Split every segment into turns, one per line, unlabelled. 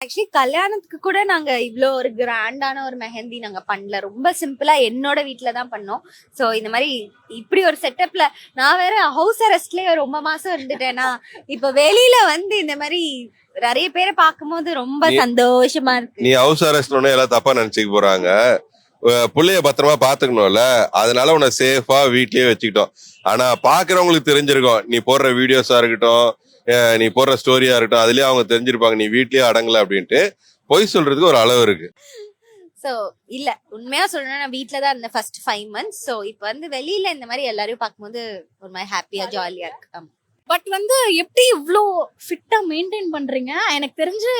Actually கல்யாணத்துக்கு கூட நாங்க இவ்ளோ ஒரு கிராண்டான ஒரு மெஹந்தி நாங்க பண்ணல. ரொம்ப சிம்பிளா என்னோட வீட்ல தான் பண்ணோம். சோ இந்த மாதிரி இப்படி ஒரு செட்டப்ல நான் வேற ஹவுஸ் அரெஸ்ட்லயே ரொம்ப மாசம் இருந்துட்டேனா, இப்ப வெளியில வந்து இந்த மாதிரி நிறைய பேரை பார்க்கும்போது ரொம்ப சந்தோஷமா இருக்கு.
நீ ஹவுஸ் அரெஸ்ட் எல்லாம் தப்பா நினைச்சுக்க போறாங்க. புள்ளைய பத்திரமா பாத்துக்கணும்ல, அதனால உன்னை சேஃபா வீட்லயே வச்சுக்கிட்டோம். ஆனா பாக்குறவங்களுக்கு தெரிஞ்சிருக்கும், நீ போடுற வீடியோஸா இருக்கட்டும், நீ போடுற ஸ்டோரியா இருக்கட்டும், அதுலயே அவங்க தெரிஞ்சிருப்பாங்க நீ வீட்லயே அடங்கல அப்படின்ட்டு. பொய் சொல்றதுக்கு ஒரு அளவு இருக்கு.
சோ இல்ல உண்மையா சொல்லணும்னா நான் வீட்ல தான் இருந்தேன் ஃபர்ஸ்ட் 5 months. சோ இப்போ வந்து வெளியில இந்த மாதிரி எல்லாரையும் பார்க்கும்போது ஒரு மாதிரி ஹாப்பியா ஜாலியா இருக்கு.
பட் வந்து எப்படி இவ்ளோ ஃபிட்டா மெயின்டைன் பண்றீங்க? எனக்கு தெரிஞ்சு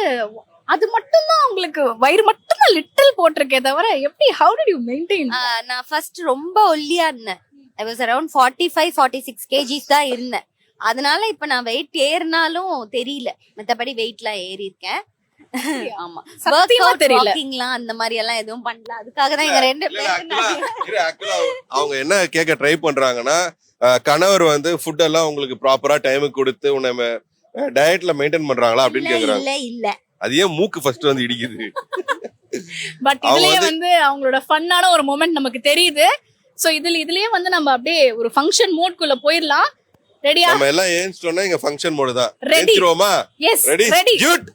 அது மட்டும் தான் உங்களுக்கு வயிறு மட்டும் தான் லிட்டில் போட்டிருக்கே தவிர எப்படி ஹவு டிட் யூ மெயின்டைன்?
நான் ஃபர்ஸ்ட் ரொம்ப ஒல்லியா இருந்தேன். ஐ வாஸ் அரௌண்ட் 45-46 kgs தான் இருந்தேன். அதனால இப்ப நான் வெயிட் ஏறினாலும் தெரியல, மத்தபடி வெயிட்லாம் ஏறி இருக்கேன். ஆமா,
சத்தியமா தெரியல.
வாக்கிங்லாம் அந்த மாதிரி எல்லாம் எதுவும் பண்ணல. அதுக்காக தான் எங்க ரெண்டு பேரும்
அவங்க என்ன கேட்க ட்ரை பண்றாங்கன்னா, கணவர் வந்து ஃபுட் எல்லாம் உங்களுக்கு ப்ராப்பரா டைமுக்கு கொடுத்து உன்னை டயட்ல மெயின்டைன் பண்றாங்களா அப்படின்னு கேக்குறாங்க.
இல்ல இல்ல
அது ஏன் மூக்கு ஃபர்ஸ்ட் வந்து இடிக்குது?
பட் இதுலயே வந்து அவங்களோட ஃபன்னான ஒரு மொமெண்ட் நமக்கு தெரியுது. சோ இதுலயே வந்து நம்ம அப்படியே ஒரு ஃபங்க்ஷன் மோட்குள்ள போயிரலாம். ரெடியா?
நம்ம எல்லாம் ஏன்ஸ்டோன்னா இங்க ஃபங்க்ஷன் மோட் தான்.
Ready.
ஏன்ஸ்ரோமா?
Yes,
ready
ready.
Good.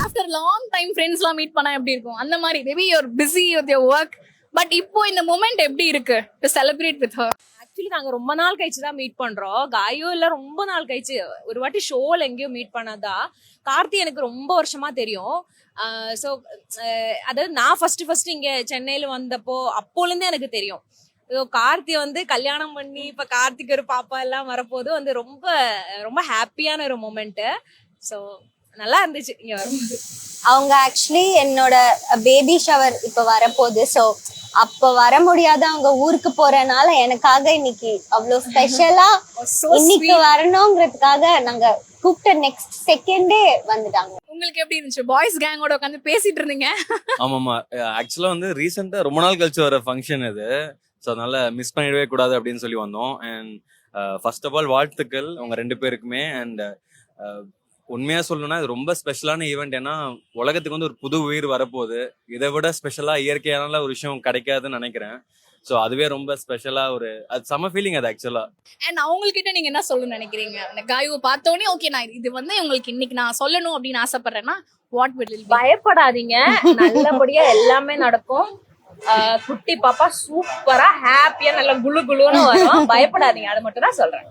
After long time ஃப்ரெண்ட்ஸ்லாம் மீட் பண்ணா எப்படி இருக்கும்? அந்த மாதிரி maybe you are busy with your work. But இப்போ இந்த மொமெண்ட் எப்படி இருக்கு to celebrate with her?
Actually நாங்க ரொம்ப நாள் கழிச்சு தான் மீட் பண்றோம். காயோ இல்ல, ரொம்ப நாள் கழிச்சு ஒரு வாட்டி ஷோல எங்கேயோ மீட் பண்ணதா. கார்த்தி எனக்கு ரொம்ப வருஷமா தெரியும். ஸோ அதாவது நான் ஃபர்ஸ்ட் இங்க சென்னையில வந்தப்போ அப்போலேருந்தே எனக்கு தெரியும். கார்த்தி வந்து கல்யாணம் பண்ணி இப்ப கார்த்திக் ஒரு பாப்பா எல்லாம் வரப்போது வந்து ரொம்ப ரொம்ப ஹாப்பியான ஒரு மொமெண்ட். ஸோ நல்லா இருந்துச்சு இங்க வரும்போது.
அவங்க ஆக்சுவலி என்னோட பேபி ஷவர் இப்ப வரப்போகுது. சோ அப்ப வர முடியாத அவங்க ஊருக்கு போறனால எனக்காக இன்னைக்கு அவ்வளவு ஸ்பெஷலா இன்னைக்கு வரணுங்கிறதுக்காக நாங்க கூப்பிட்ட நெக்ஸ்ட் செகண்டே வந்துட்டாங்க.
உங்களுக்கு எப்படி இருந்துச்சு? பாய்ஸ் கேங்கோட உட்காந்து பேசிட்டு இருந்தீங்க.
ஆமாமா, ஆக்சுவலா வந்து ரீசெண்டா ரொம்ப நாள் கழிச்சு வர ஃபங்க்ஷன் இது. ஸோ அதனால மிஸ் பண்ணிடவே கூடாது அப்படின்னு சொல்லி வந்தோம். அண்ட் ஃபர்ஸ்ட் ஆஃப் ஆல் வாழ்த்துக்கள் உங்க ரெண்டு பேருக்குமே. அண்ட் உண்மையா சொல்லணும்னா இது ரொம்ப ஸ்பெஷலான ஈவெண்ட். ஏன்னா உலகத்துக்கு வந்து ஒரு புது உயிர் வரப்போகுது. இதை விட ஸ்பெஷலா இயற்கையான ஒரு விஷயம் கிடைக்காதுன்னு நினைக்கிறேன். ஸோ அதுவே ரொம்ப ஸ்பெஷலா ஒரு அது செம ஃபீலிங் அது ஆக்சுவலா.
அண்ட் அவங்ககிட்ட நீங்க என்ன சொல்லணும்னு நினைக்கிறீங்க? அந்த காயுவை பார்த்தோன்னே ஓகே நான் இது வந்து உங்களுக்கு இன்னைக்கு நான் சொல்லணும் அப்படின்னு ஆசைப்படுறேன்னா வாட் வில் பி?
பயப்படாதீங்க, நல்லபடியா எல்லாமே நடக்கும். குட்டி பாப்பா சூப்பரா ஹாப்பியா நல்ல குளு குளுன்னு வரும். பயப்படாதீங்க, அது மட்டும் தான் சொல்றேன்.